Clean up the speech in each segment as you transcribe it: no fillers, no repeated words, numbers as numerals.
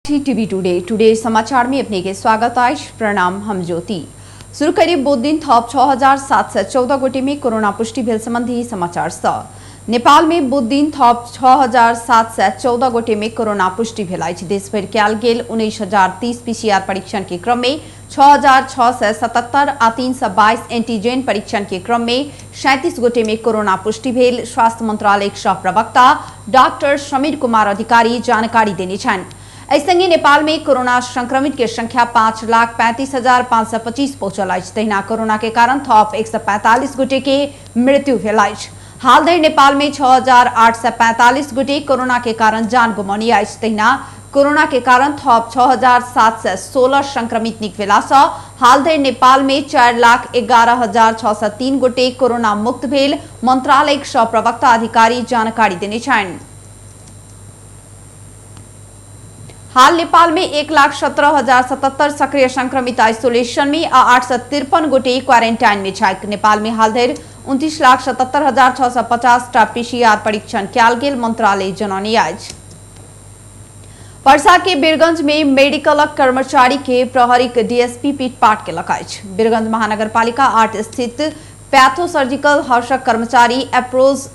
TV today समाचार में अपने के स्वागत है। प्रणाम, हम ज्योति। शुरू करिए बुध दिन थप 6,714 गोटे में कोरोना पुष्टि भेल संबंधी समाचार स। नेपाल में बुध दिन थप 6,714 गोटे में कोरोना पुष्टि भेल अछि। देशभर कयल गेल 19,030 पीसीआर परीक्षण के क्रम में 6,677 आ 322 एंटीजन परीक्षण के क्रम में 37 गोटे में कोरोना पुष्टि भेल। स्वास्थ्य मंत्रालय सह प्रवक्ता डॉक्टर समीर कुमार अधिकारी जानकारी देने छन्। ऐसंगे नेपाल में कोरोना संक्रमित के संख्या 5,35,525 पहुंचल अछि। तहिना कोरोना के कारण थप 145 गोटे के मृत्यु भेल अछि। हाल धरि नेपाल में 6,845 गोटे कोरोना के कारण जान गुमाउनी अछि। तहिना कोरोना के कारण थप 6,716 संक्रमित निक भेला सँ हाल धरि नेपाल में 4,11,603 गोटे कोरोना मुक्त भेल मंत्रालय सह प्रवक्ता अधिकारी जानकारी देने छन्। हाल नेपाल में 1,17,077 सक्रिय संक्रमित आइसोलेशन में आ 853 गोटे क्वारेंटाइन में छथि। नेपाल में हाल धरि 29,77,650 टा पीसीआर परीक्षण कयल गेल मंत्रालय जनौने अछि। पर्सा के बीरगंज में मेडिकल कर्मचारी के प्रहरी डीएसपी पीटपाट केलक अछि। बीरगंज महानगरपालिका 8 स्थित पैथोसर्जिकल हाउसक कर्मचारी अप्रोज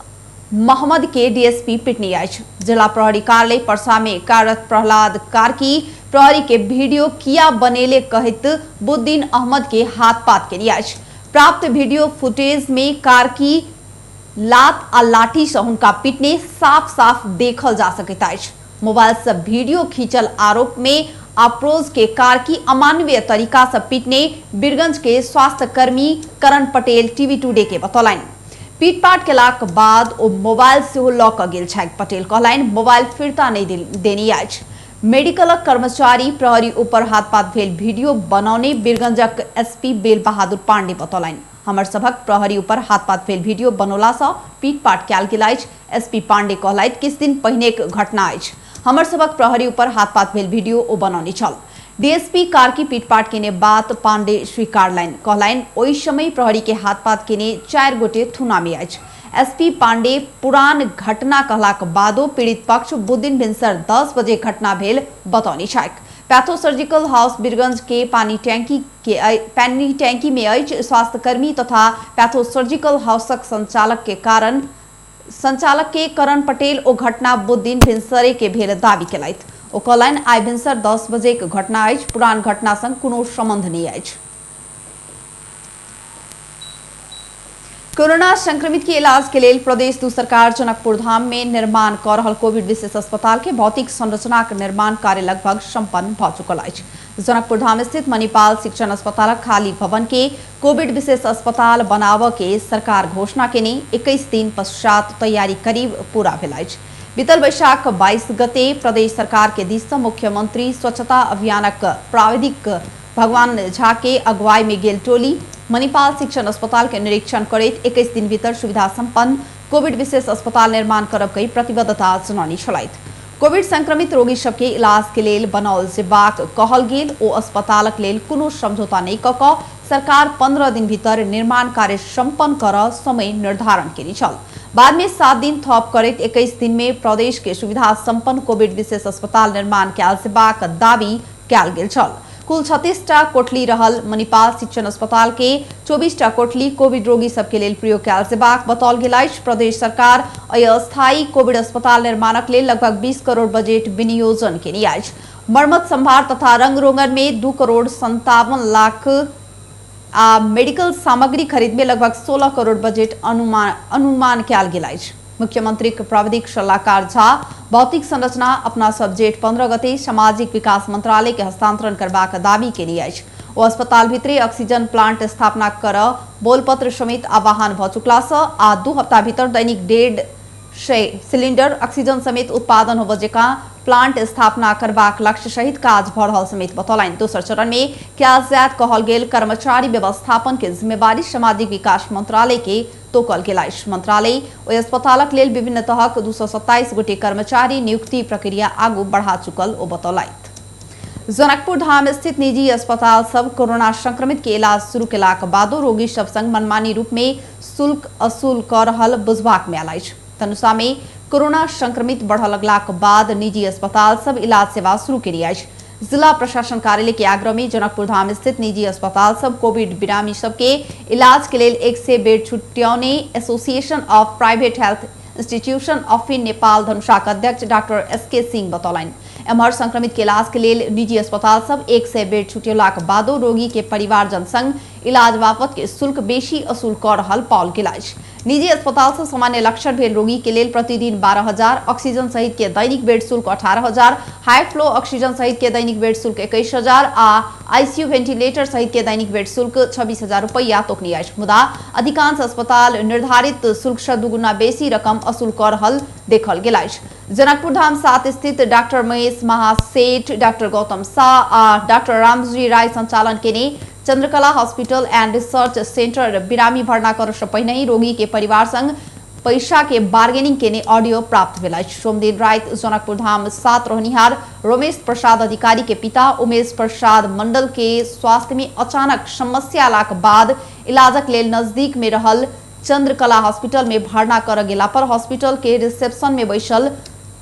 मोहम्मद के डीएसपी पिटनी अछि। जिला प्रहरी कार्यालय पर्सा में कार्यरत प्रहलाद कार्की प्रहरी के वीडियो किया बनेले कहित बुद्दीन अहमद के हाथ पात केली अछि। प्राप्त वीडियो फुटेज में कार्की लात आ लाठी से हुनका पिटने साफ साफ देखल जा सकैत अछि। मोबाइल से वीडियो खींचल आरोप में अप्रोज के कार्की अमानवीय तरीका से पिटने बीरगंज के स्वास्थ्य कर्मी करण पटेल टीवी टुडे के बतौलनि। पीटपाट केलाक बाद ओ मोबाइल से लऽ कऽ गेल छथि। पटेल कहलनि मोबाइल फिरता नहीं देनी अछि। मेडिकल कर्मचारी प्रहरी ऊपर हाथपात भेल वीडियो बनौने बीरगंजक एसपी बेल बहादुर पांडे बतौलनि। हमर सभक प्रहरी ऊपर हाथपात भेल वीडियो बनौला सँ पीटपाट कयल गेल अछि। एसपी पांडे कहलथि किछु दिन पहिने घटना अछि। हमर सभक प्रहरी ऊपर हाथपात भेल वीडियो ओ बनौने छल। डीएसपी कार्की पीटपाट केने बात पांडे स्वीकारलनि। कहलनि ओहि समय प्रहरी के हाथपात केने 4 गोटे थुना में अछि। एसपी पांडे पुरान घटना कहलाक बादो पीड़ित पक्ष बुधदिन भिनसर 10 बजे घटना भेल बतौने छथि। पैथोसर्जिकल हाउस बीरगंज के पानी टैंकी में अछि। स्वास्थ्य कर्मी तथा पैथोसर्जिकल हाउसक संचालक के करण पटेल ओ घटना बुधदिन भिनसरे के भेल दावी केलथि। ओ कहलनि आइ भिनसर 10 बजे के घटना अछि। पुरान घटना संग कोनो संबंध नहीं अछि। कोरोना संक्रमित के इलाज के लिए प्रदेश दू सरकार जनकपुर धाम में निर्माण कर रहल कोविड विशेष अस्पताल के भौतिक संरचना के निर्माण कार्य लगभग संपन्न भ चुकल अछि। जनकपुर धाम स्थित मणिपाल शिक्षण अस्पताल खाली भवन के कोविड विशेष अस्पताल बनाव के सरकार घोषणा केने 21 दिन पश्चात तैयारी करीब पूरा भेल अछि। बीतल वैशाख 22 गते प्रदेश सरकार के दिस मुख्यमंत्री स्वच्छता अभियानक प्राविधिक भगवान झा के अगुवाई में गेल टोली मणिपाल शिक्षण अस्पताल के निरीक्षण करैत 21 दिन भीतर सुविधा संपन्न कोविड विशेष अस्पताल निर्माण करब के प्रतिबद्धता जनौने छलथि। कोविड संक्रमित रोगी सबके इलाज के लेल बनाओल जेबाक कहल गेल ओ अस्पतालक लेल कोनो समझौता नहीं कऽ कऽ सरकार 15 दिन भीतर निर्माण कार्य संपन्न कर समय निर्धारण केने छल। बाद में 7 दिन थप करैत 21 दिन में प्रदेश के सुविधा संपन्न कोविड विशेष अस्पताल निर्माण कयल जेबाक दावी कयल गेल छल। कुल 36 टा कोठली रहल मणिपाल शिक्षण अस्पताल के 24 टा कोठली कोविड रोगी सबके लेल प्रयोग कयल जेबाक बताओल गेल अछि। प्रदेश सरकार अस्थायी कोविड अस्पताल निर्माणक लेल लगभग 20 करोड़ बजेट विनियोजन केने अछि। मरम्मत संभार तथा रंग रोगन में 2 करोड़ 57 लाख आ मेडिकल सामग्री खरीद में लगभग 16 करोड़ बजेट अनुमान कयल गेल अछि। मुख्यमंत्री के प्राविधिक सलाहकार झा भौतिक संरचना अपना सब जेठ 15 गते सामाजिक विकास मंत्रालय के हस्तांतरण करबाक दावी केने अछि। ओ अस्पताल भीतरे ऑक्सीजन प्लांट स्थापना कर बोलपत्र समेत आह्वान भ चुकला सँ आ 2 हफ्ता भीतर दैनिक 150 सिलिंडर ऑक्सीजन समेत उत्पादन होबय जकां प्लांट स्थापना करबाक लक्ष्य सहित काज भ रहल समेत बतौलनि। दोसर चरण में कयल जायत कहल गेल कर्मचारी व्यवस्थापन के जिम्मेवारी सामाजिक विकास मंत्रालय के तोकल गेल अछि। मंत्रालय ओहि अस्पतालक लेल विभिन्न तहक 227 गोटे कर्मचारी नियुक्ति प्रक्रिया आगू बढ़ा चुकल ओ बतौलथि। जनकपुर धाम स्थित निजी अस्पताल सब कोरोना संक्रमित के इलाज शुरू केलाक बादो रोगी सब संग मनमानी रूप में शुल्क असूल कर रहल बुझबाक में आयल अछि। तनुसा में कोरोना संक्रमित बढ़ लगलाक बाद निजी अस्पताल सब इलाज सेवा शुरू करी अछि। जिला प्रशासन कार्यालय के आग्रह में जनकपुर धाम स्थित निजी अस्पताल सब कोविड बिरामी सबके इलाज के लिए 100 बेड छुट्याउने association of private health institution of in Nepal Dhanusha के अध्यक्ष डॉक्टर एसके सिंह बतौलन। एम्हर संक्रमित के इलाज के लिए निजी अस्पताल सब 100 बेड छुट्यौलाक बादो रोगी के परिवारजन संग इलाज बापत के शुल्क बेसी असूल कर रहल पाओल गेल अछि। निजी अस्पताल से सामान्य लक्षण भेल रोगी के लिए प्रतिदिन 12,000, ऑक्सीजन सहित के दैनिक बेड शुल्क 18,000, हाई फ्लो ऑक्सीजन सहित के दैनिक बेड शुल्क 21,000 आ आईसीयू वेंटिलेटर सहित के दैनिक बेड शुल्क 26,000 रुपैया तोकनी अछि। मुदा अधिकांश अस्पताल निर्धारित शुल्क से दुगुना बेसी रकम असूल कर रहल देखल गेल अछि। जनकपुर धाम 7 स्थित डॉक्टर महेश महासेठ, डॉक्टर गौतम शाह आ डॉक्टर रामजी राय संचालन केने Chandrakala hospital and research centre बिरामी भर्ना कर से पहिने ही रोगी के परिवार संग पैसा के बार्गेनिंग केने ऑडियो प्राप्त भेल अछि। सोमदिन रात जनकपुर धाम 7 रहनिहार रमेश प्रसाद अधिकारी के पिता उमेश प्रसाद मंडल के स्वास्थ्य में अचानक समस्या लाक बाद इलाजक लेल नजदीक में रहल चंद्रकला हॉस्पिटल में भर्ना कर गेला पर हॉस्पिटल के रिसेप्शन में बैसल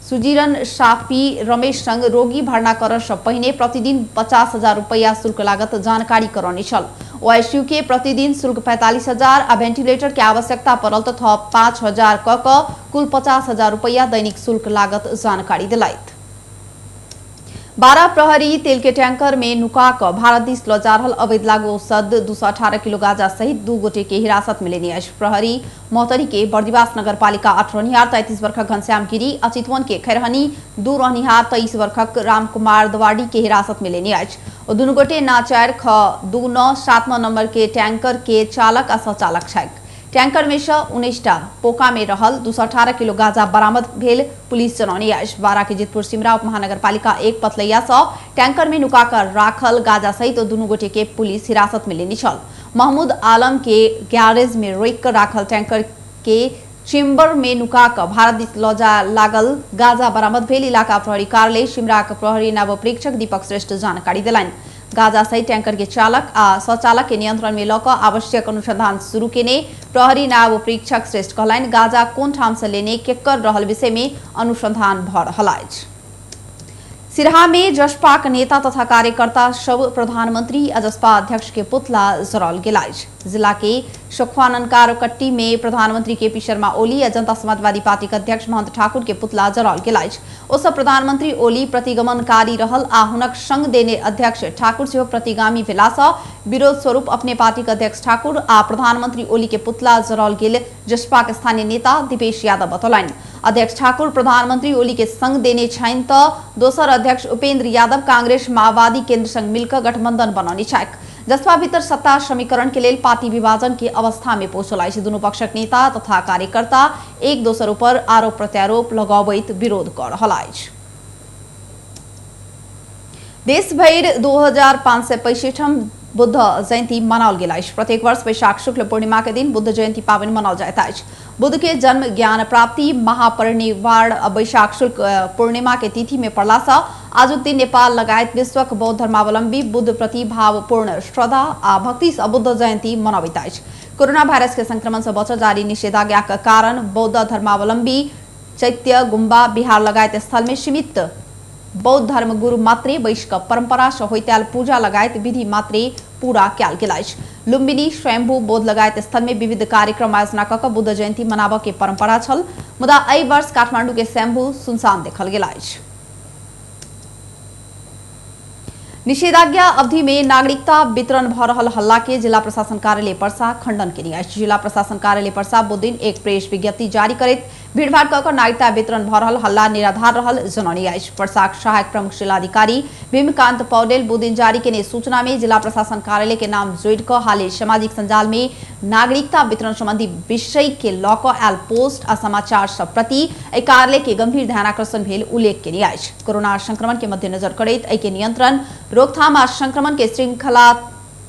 सुजीरन शाफी रमेश संग रोगी भर्ना कर से पहिने प्रतिदिन 50,000 रुपैया शुल्क लागत जानकारी करौने छल। ओआईसीयू के प्रतिदिन शुल्क 45,000 आ वेंटिलेटर के आवश्यकता पड़ल तो थप 5,000 क कुल 50,000 रुपैया दैनिक शुल्क लागत जानकारी दिलाइत। 12 प्रहरी तेल के टैंकर में नुका क भारत दिस ल जा रहल अवैध लागू औषध 218 किलो गांजा सहित 2 गोटे के हिरासत में लेने अछि। प्रहरी मोहतरी के बर्दिवास नगरपालिका 8 रहनिहार 33 वर्षक घनश्याम गिरी, चितवन के खैरहनी 2 रहनिहार 23 वर्षक रामकुमार दवाड़ी के हिरासत में लेने अछि। और दुनू गोटे नाचार ख 2979 नंबर के टैंकर के चालक आ संचालक छथि। टैंकर में से 19टा पोका में रहल 218 किलो गांजा बरामद भेल पुलिस जनौने अछि। 12 के जितपुर सिमरा उप महानगरपालिका 1 पथलैया से टैंकर में नुकाकर राखल गांजा सहित दुनू गोटे के पुलिस हिरासत में लेने छल। महमूद आलम के गैरेज में रोक कर राखल टैंकर के चेम्बर में नुकाकर भारत दिस लजा लागल गांजा बरामद भेल। इलाका प्रहरी कार्यालय सिमरा के प्रहरी नायब प्रेक्षक दीपक श्रेष्ठ जानकारी दिलाइन। गांजा सहित टैंकर के चालक आ सचालक के नियंत्रण में लक आवश्यक अनुसंधान शुरू केने प्रहरी नायब प्रेक्षक श्रेष्ठ कहलाइन। गांजा कोन ठाम से लेने केकर रहल विषय में अनुसंधान भ रहल अछि। सिरहा में जसपा के नेता तथा कार्यकर्ता सब प्रधानमंत्री आ जसपा अध्यक्ष के पुतला जरल गेल अछि। जिला के सुखवाननकारकट्टी में प्रधानमंत्री केपी शर्मा ओली आ जनता समाजवादी पार्टी के अध्यक्ष महंत ठाकुर के पुतला जरल गेल अछि। ओसब प्रधानमंत्री ओली प्रतिगमनकारी रहल आ हुनक संग देने अध्यक्ष ठाकुर सेहो प्रतिगामी भेला सँ विरोध स्वरूप अपने पार्टी के अध्यक्ष ठाकुर आ प्रधानमंत्री ओली के पुतला जरल गेल जसपा के स्थानीय नेता दीपेश यादव बतौलन। अध्यक्ष ठाकुर प्रधानमंत्री ओली के संग देने छनि तो दोसर अध्यक्ष उपेंद्र यादव कांग्रेस माओवादी केंद्र संग मिलकर गठबंधन बनौने छथि। जसपा भीतर सत्ता समीकरण के लिए पार्टी विभाजन के अवस्था में पहुंचल अछि। दुनू पक्षक नेता तथा कार्यकर्ता एक दोसर ऊपर आरोप प्रत्यारोप लगाबैत विरोध कर रहल अछि। देश भर 2565 बुद्ध जयंती मनाओल गेल अछि। प्रत्येक वर्ष वैशाख शुक्ल पूर्णिमा के दिन बुद्ध जयंती पावन मनाओल जाइत अछि। बुद्ध के जन्म, ज्ञान प्राप्ति, महापरिनिर्वाण वैशाख शुक्ल पूर्णिमा के तिथि में पड़ला सँ आजुक दिन नेपाल लगायत विश्वक बौद्ध धर्मावलंबी बुद्ध प्रति भावपूर्ण श्रद्धा आ भक्ति सँ बुद्ध जयंती मनाबैत अछि। कोरोना वायरस के संक्रमण से बचल जारी निषेधाज्ञा के कारण बौद्ध धर्मावलंबी चैत्य, गुम्बा, बिहार लगायत स्थल में सीमित बौद्ध धर्म गुरु मात्रे वैश्विक परंपरा से होइताल पूजा लगायत विधि मात्रे पूरा कयल गेल अछि। लुम्बिनी, स्वयंभू, बौद्ध लगायत स्थल में विविध कार्यक्रम आयोजना कऽ बुद्ध जयंती मनाबऽ के परंपरा छल। मुदा एहि वर्ष काठमांडू के स्वयंभू सुनसान देखल गेल अछि। निषेधाज्ञा अवधि में नागरिकता वितरण भ रहल हल्ला के जिला प्रशासन कार्यालय पर्सा खंडन केने अछि। जिला प्रशासन कार्यालय पर्सा बुध दिन एक प्रेस विज्ञप्ति जारी करैत भीड़भाड़ कऽ नागरिकता वितरण भ रहल हल्ला निराधार रहल जनौने अछि। पर्साक सहायक प्रमुख जिलाधिकारी भीमकांत पौडेल बुध दिन जारी केने सूचना में जिला प्रशासन कार्यालय के नाम जोड़ि कऽ हाले सामाजिक संजाल में नागरिकता वितरण संबंधी विषय के लऽ कऽ आयल पोस्ट आ समाचार सब प्रति एहि कार्यालय के गंभीर ध्यानाकर्षण भेल उल्लेख केने अछि। कोरोना संक्रमण के मद्देनजर करैत एहि के नियंत्रण, रोकथाम आ संक्रमण के श्रृंखला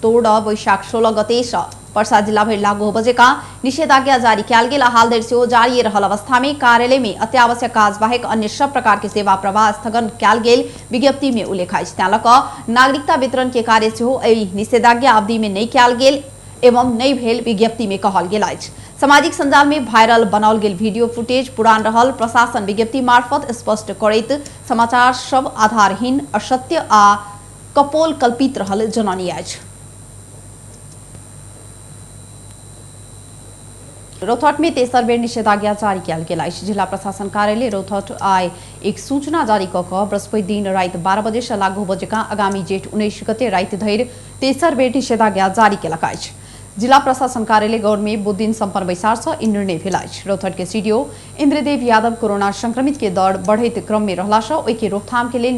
तोड़ वैशाख 16 गते सँ पर्सा जिला भर लागू हो बजेका निषेधाज्ञा जारी कयल गेल। हाल धरि सेहो जारी रहल अवस्था में कार्यालय में अत्यावश्यक काज बाहेक अन्य सब प्रकार के सेवा प्रवाह स्थगन कयल गेल विज्ञप्ति में उल्लेख अछि। तें लऽ कऽ नागरिकता वितरण के कार्य सेहो एहि निषेधाज्ञा अवधि में नहीं कयल गेल एवं नहीं भेल विज्ञप्ति में कहल गेल अछि। सामाजिक सञ्जाल में भाइरल बनाओल गेल वीडियो फुटेज पुरान रहल, प्रशासन विज्ञप्ति मार्फत स्पष्ट करैत समाचार सब आधारहीन, असत्य आ कपोल कल्पित रहल जननी अछि। रौतहट में तेसर बेर निषेधाज्ञा जारी किया गेल अछि। जिला प्रशासन कार्यालय रौतहट आइ एक सूचना जारी कऽ बृहस्पति दिन राति 12 बजे से लागू बजेका आगामी जेठ 19 गते राति धरि तेसर बेर निषेधाज्ञा जारी केलक अछि। जिला प्रशासन कार्यालय गौर में बुध दिन संपन्न बैसार से ई निर्णय भेल अछि। रौतहट के सीडीओ इंद्रदेव यादव कोरोना संक्रमित के दर बढ़ैत क्रम में रहला से ओहि के रोकथाम के लिए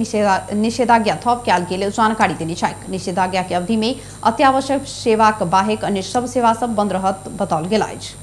निषेधाज्ञा थप कयल गेल जानकारी देने छथि। निषेधाज्ञा के अवधि में अत्यावश्यक सेवाक बाहेक अन्य सब सेवा सब बंद रहत बताओल गेल अछि।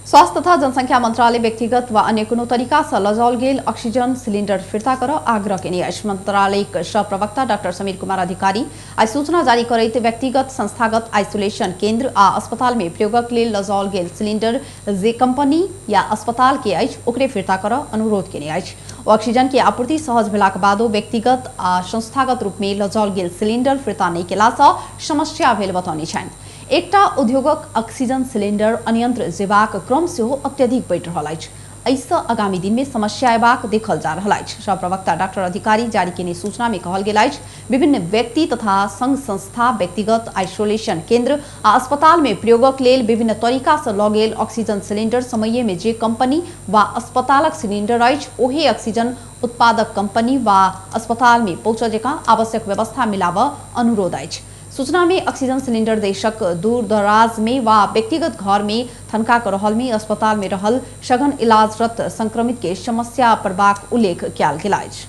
स्वास्थ्य तथा जनसंख्या मंत्रालय व्यक्तिगत व अन्य कोनो तरीका से लजाओल गेल ऑक्सीजन सिलिंडर फिर्ता कर आग्रह केने अछि। मंत्रालयक प्रवक्ता डॉक्टर समीर कुमार अधिकारी आई सूचना जारी करैत व्यक्तिगत संस्थागत आइसोलेशन केंद्र आ अस्पताल में प्रयोगक लेल लजाओल गेल सिलिंडर जे कंपनी या अस्पताल के अछि ओकरे फिर्ता कर अनुरोध केने अछि। ऑक्सीजन के आपूर्ति सहज भेलाक बादो व्यक्तिगत आ संस्थागत रूप में लजाओल गेल सिलिंडर फिर्ता नहीं केला सँ समस्या भेल बतौने छथि। एकटा उद्योगक ऑक्सीजन सिलिंडर अनियंत्र जेबाक क्रम से अत्यधिक बढ़ि रहल अछि। एहिसँ आगामी दिन में समस्या अयबाक देखल जा रहल अछि। प्रवक्ता डॉक्टर अधिकारी जारी केने सूचना में कहल गेल अछि विभिन्न व्यक्ति तथा संघ संस्था व्यक्तिगत आइसोलेशन केंद्र आ अस्पताल में प्रयोगक लेल विभिन्न तरीका से लऽ गेल ऑक्सीजन सिलिंडर समय में जे कंपनी वा अस्पतालक सिलिंडर अछि ओहे ऑक्सीजन उत्पादक कंपनी वा अस्पताल में पहुंचऽ जेका आवश्यक व्यवस्था मिलाब अनुरोध अछि। सूचना में ऑक्सीजन सिलिंडर देशक दूर दराज में वा व्यक्तिगत घर में थनका कर रहल में अस्पताल में रहल सघन इलाजरत संक्रमित के समस्या पड़बाक उल्लेख कयल गेल अछि।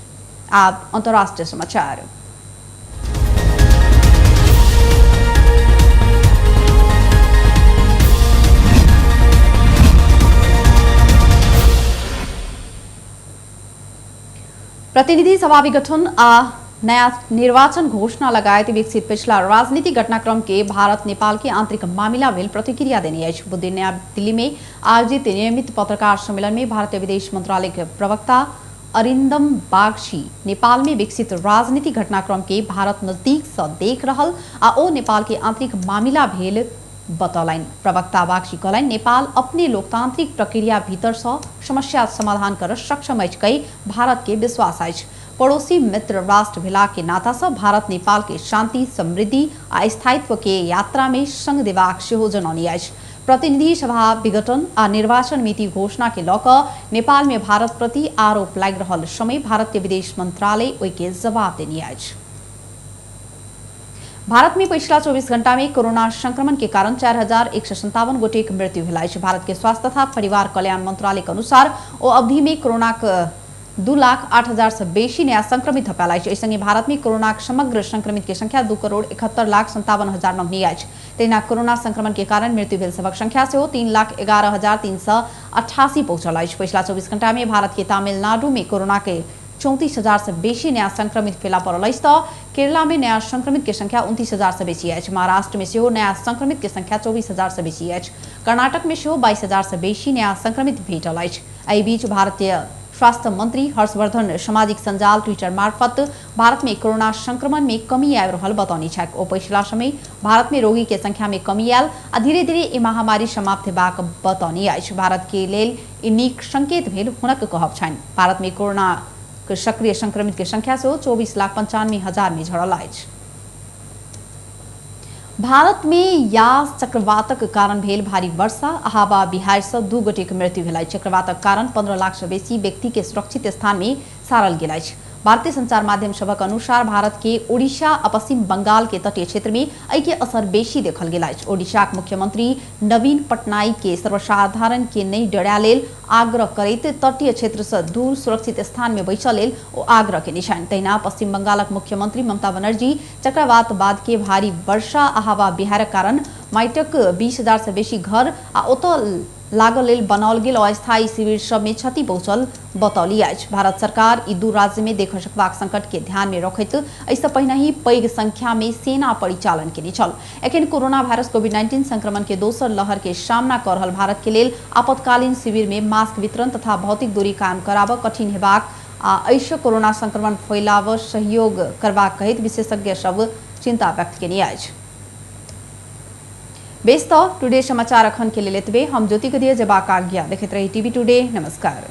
आब अंतर्राष्ट्रीय समाचार। प्रतिनिधि सभा विघटन आ नया निर्वाचन घोषणा लगायत विकसित पिछला राजनीतिक घटनाक्रम के भारत नेपाल के आंतरिक मामला भेल प्रतिक्रिया देने अछि। बुध दिन नया दिल्ली में आयोजित नियमित पत्रकार सम्मेलन में भारतीय विदेश मंत्रालय के प्रवक्ता अरिंदम बागची नेपाल में विकसित राजनीतिक घटनाक्रम के भारत नजदीक से देख रहल आ ओ नेपाल के आंतरिक मामला भेल बतौलनि। प्रवक्ता बागची कहलनि नेपाल अपने लोकतांत्रिक प्रक्रिया भीतर से समस्या समाधान कर सक्षम अछि कई भारत के विश्वास अछि। पड़ोसी मित्र राष्ट्र भेला के नाता से भारत नेपाल के शांति समृद्धि आ स्थायित्व के यात्रा में संग देबाक सेहो जनौने अछि। प्रतिनिधि सभा विघटन आ निर्वाचन मिति घोषणा के लऽ कऽ नेपाल में भारत प्रति आरोप लागि रहल समय भारतीय विदेश मंत्रालय ओहि के जवाब देने अछि। भारत में पिछला 24 घंटा में कोरोना संक्रमण के कारण 4157 गोटे के मृत्यु भेल अछि। भारत के स्वास्थ्य तथा परिवार कल्याण मंत्रालय के अनुसार ओ अवधि में कोरोना 2,08,000 से बेसी नया संक्रमित भेल अछि। संगे भारत में कोरोना समग्र संक्रमित के संख्या 2,71,57,000 नमनी अछि। तहिना कोरोना संक्रमण के कारण मृत्यु भेल सबक संख्या से 3,11,388 पहुंचल अछि। पिछला 24 घंटा में भारत के तमिलनाडु में कोरोना के 34,000 से बेसी नया संक्रमित फैला पड़ल अछि तऽ केरला में नया संक्रमित के संख्या 29,000 से बेसी अछि। महाराष्ट्र में सेहो नया संक्रमित के संख्या 24,000 से बेसी अछि। कर्नाटक में सेहो 22,000 से बेसी नया संक्रमित भेटल अछि। एहि बीच भारतीय स्वास्थ्य मंत्री हर्षवर्धन सामाजिक संजाल ट्विटर मार्फत भारत में कोरोना संक्रमण में कमी आबि रहल बतौने छथि। ओ पिछला समय भारत में रोगी के संख्या में कमी आयल आ धीरे धीरे ई महामारी समाप्त हेबाक बतौने अछि। भारत के लेल ई नीक संकेत भेल हुनक कहब छनि। भारत में कोरोना के सक्रिय संक्रमित के संख्या से 24,95,000 में झड़ल अछि। भारत में यास चक्रवातक कारण भेल भारी वर्षा आ हवा बिहार से 2 गोटे के मृत्यु भेल अछि। चक्रवातक कारण 15 लाख से बेसी व्यक्ति के सुरक्षित स्थान में सारल गेल अछि। भारतीय संचार माध्यम सभक अनुसार भारत के ओडिशा आ पश्चिम बंगाल के तटीय क्षेत्र में एहि के असर बेसी देखल गेल अछि। ओडिशाक मुख्यमंत्री नवीन पटनायक के सर्वसाधारण के नहीं डरय लेल आग्रह करैत तटीय क्षेत्र से दूर सुरक्षित स्थान में बैसऽ लेल ओ आग्रह केने छनि। तहिना पश्चिम बंगालक मुख्यमंत्री ममता बनर्जी चक्रवात बाद के भारी वर्षा आ हवा बिहारक कारण माटिक 20,000 से बेसी घर आ ओतऽ लागल लेल बनाओल गेल अस्थायी शिविर सब में क्षति पहुंचल बतौली अछि। भारत सरकार ई दू राज्य में देख सकबाक संकट के ध्यान में रखैत एहिसँ पहिने ही पैघ संख्या में सेना परिचालन केने छल। एखन कोरोना वायरस कोविड-19 संक्रमण के दोसर लहर के सामना कर रहल भारत के लेल आपातकालीन शिविर में मास्क वितरण तथा भौतिक दूरी कायम कराबऽ कठिन हेबाक आ एहिसँ कोरोना संक्रमण फैलाबऽ सहयोग करबाक कहैत विशेषज्ञ सब चिंता व्यक्त केने अछि। बेस तो टुडे समाचार अखन के लिए लेतबे हम ज्योति के दिए जबाक आज्ञा देखते रही टीवी टुडे। नमस्कार।